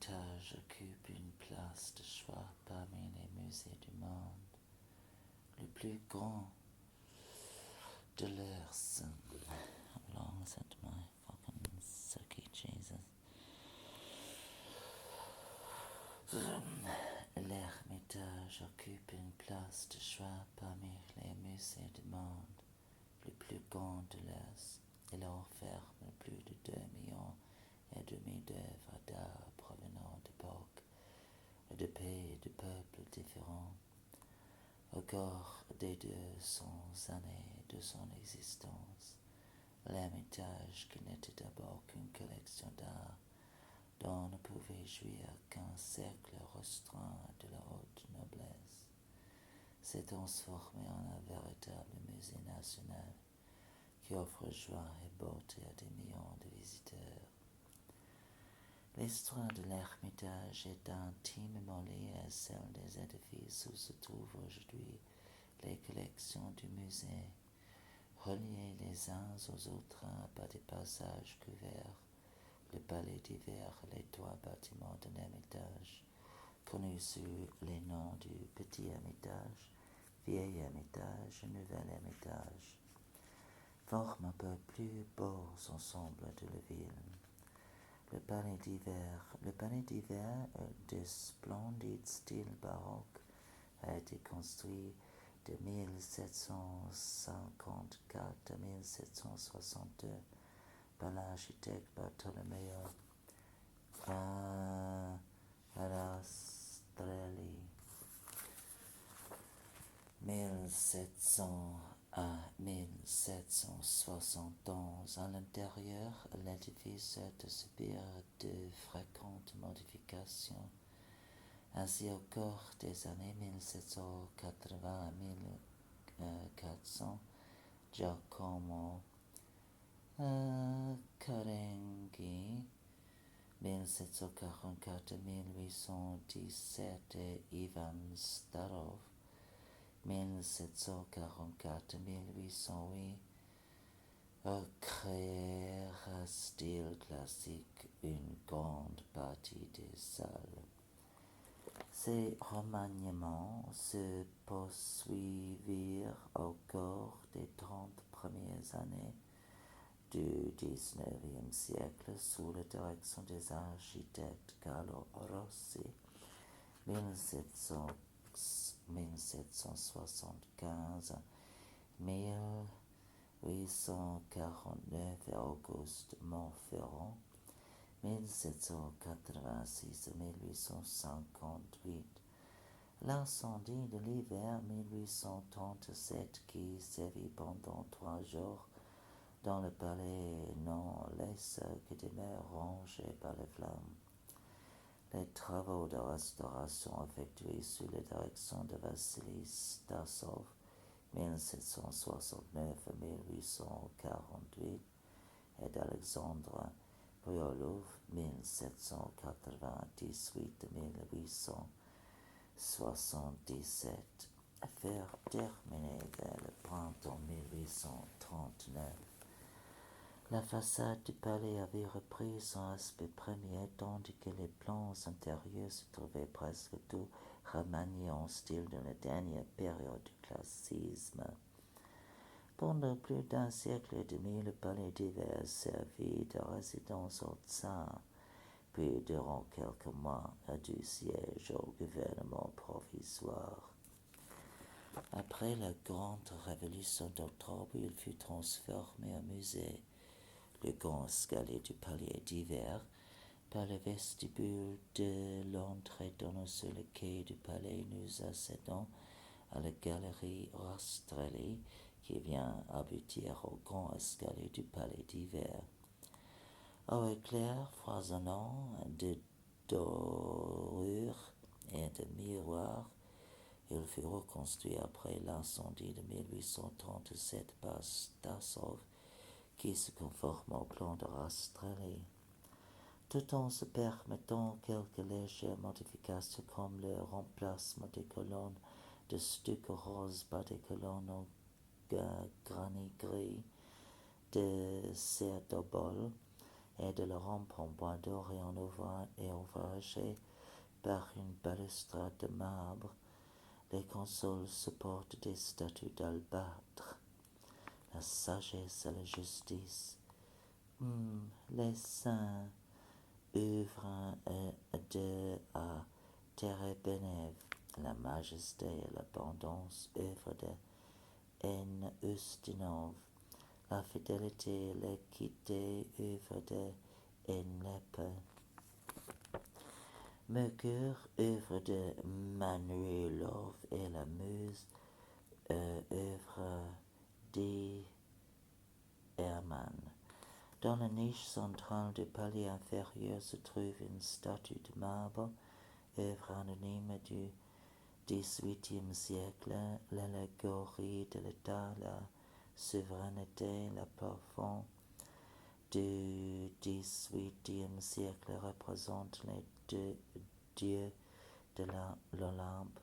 L'Ermitage occupe une place de choix parmi les musées du monde. Le plus grand de l'Earth. How long is it, my fucking sucky Jesus? L'Ermitage occupe une place de choix parmi les musées du monde. Le plus grand de l'Est. Il renferme plus de 2,5 millions d'œuvres d'art provenant d'époques et de pays et de peuples différents. Au cours des 200 années de son existence, l'Ermitage, qui n'était d'abord qu'une collection d'art dont ne pouvait jouir qu'un cercle restreint de la haute noblesse, s'est transformé en un véritable musée national qui offre joie et beauté à des millions de visiteurs. L'histoire de l'Ermitage est intimement liée à celle des édifices où se trouvent aujourd'hui les collections du musée, reliés les uns aux autres par des passages couverts. Le palais d'hiver et les trois bâtiments de l'Ermitage, connus sous les noms du Petit Ermitage, Vieil Ermitage et Nouvel Ermitage, forment un peu plus beau ensemble de la ville. Le palais d'hiver de splendide style baroque a été construit de 1754 à 1762 par l'architecte Bartolomeo Rastrelli. 1700 à 1771. À l'intérieur, l'édifice a dû subir de fréquentes modifications. Ainsi, au cours des années 1780 à 1400, Giacomo Caringhi, 1744 à 1817, et Ivan Starov, 1744 à 1808, créèrent un style classique une grande partie des salles. Ces remaniements se poursuivirent au cours des 30 premières années du XIXe siècle sous la direction des architectes Carlo Rossi, 1775 à 1849, et Auguste Montferrand, 1786 à 1858. L'incendie de l'hiver 1837 qui sévit pendant 3 jours dans le palais n'en laisse que demeure rongé par les flammes. Les travaux de restauration effectués sous la direction de Vassili Stasov, 1769 à 1848, et d'Alexandre Briolov, 1798 à 1877, furent terminés vers le printemps 1839. La façade du palais avait repris son aspect premier, tandis que les plans intérieurs se trouvaient presque tous remaniés en style de la dernière période du classicisme. Pendant plus d'un siècle et demi, le palais d'hiver servit de résidence au tsar, puis durant quelques mois du siège au gouvernement provisoire. Après la grande révolution d'octobre, il fut transformé en musée. Le grand escalier du palais d'hiver, par le vestibule de l'entrée donnant sur le quai du palais, nous accédons à la galerie Rastrelli qui vient aboutir au grand escalier du palais d'hiver. Au éclair foisonnant de dorures et de miroirs, il fut reconstruit après l'incendie de 1837 par Stasov, qui se conforme au plan de Rastrelli, tout en se permettant quelques légères modifications comme le remplacement des colonnes de stucco rose par des colonnes en granit gris de Serdobol et de le rompre en bois d'or et en ouvragé par une balustrade de marbre. Les consoles supportent des statues d'albâtre. La sagesse et la justice. Les saints œuvrent à terre bénéve. La majesté et l'abondance œuvre de haine ustinove. La fidélité et l'équité œuvre de haine. Mercure, œuvre de Manuelov, et la muse, œuvre d'Hermann. Dans la niche centrale du palier inférieur se trouve une statue de marbre, œuvre anonyme du XVIIIe siècle, l'allégorie de l'État, la souveraineté, la plafond du XVIIIe siècle représente les deux dieux de l'Olympe.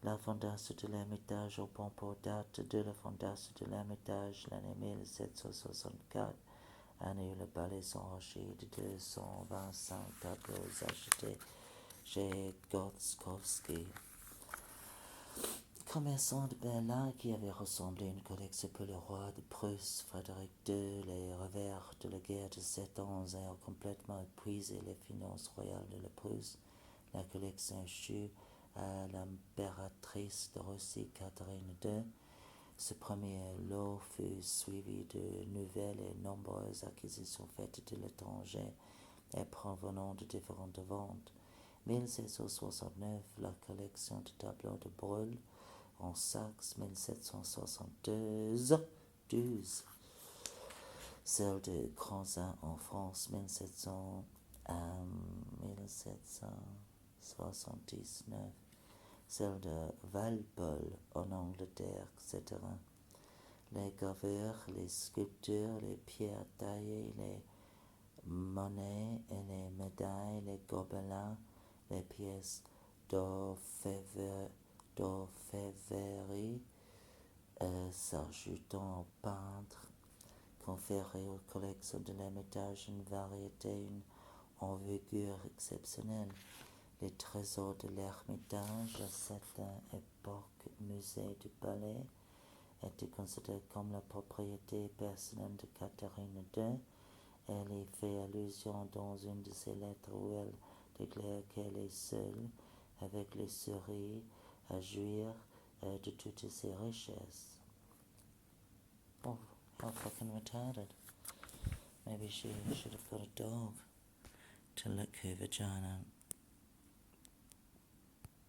La fondation de l'Ermitage au Pont date de la fondation de l'Ermitage l'année 1764, année où le palais s'enrichit de 225 tableaux achetés chez Gotskowski, commerçant de Berlin qui avait rassemblé une collection pour le roi de Prusse, Frédéric II. Les revers de la guerre de 7 ans ayant complètement épuisé les finances royales de la Prusse, la collection échut à l'impératrice de Russie Catherine II. Ce premier lot fut suivi de nouvelles et nombreuses acquisitions faites de l'étranger et provenant de différentes ventes. 1769, la collection de tableaux de Brûle en Saxe, 1772, celle de Cranzin en France, 1779, celle de Walpole en Angleterre, etc. Les gravures, les sculptures, les pierres taillées, les monnaies et les médailles, les gobelins, les pièces d'orfèvrerie, s'ajoutant aux peintres, conféraient aux collections de l'Ermitage une variété, une envergure exceptionnelle. Les trésors de l'Ermitage, à cette époque musée du palais, étaient considérés comme la propriété personnelle de Catherine II. Elle y fait allusion dans une de ses lettres où elle déclare qu'elle est seule, avec les souris, à jouir de toutes ses richesses. Oh, how fucking retarded. Maybe she should have got a dog to lick her vagina.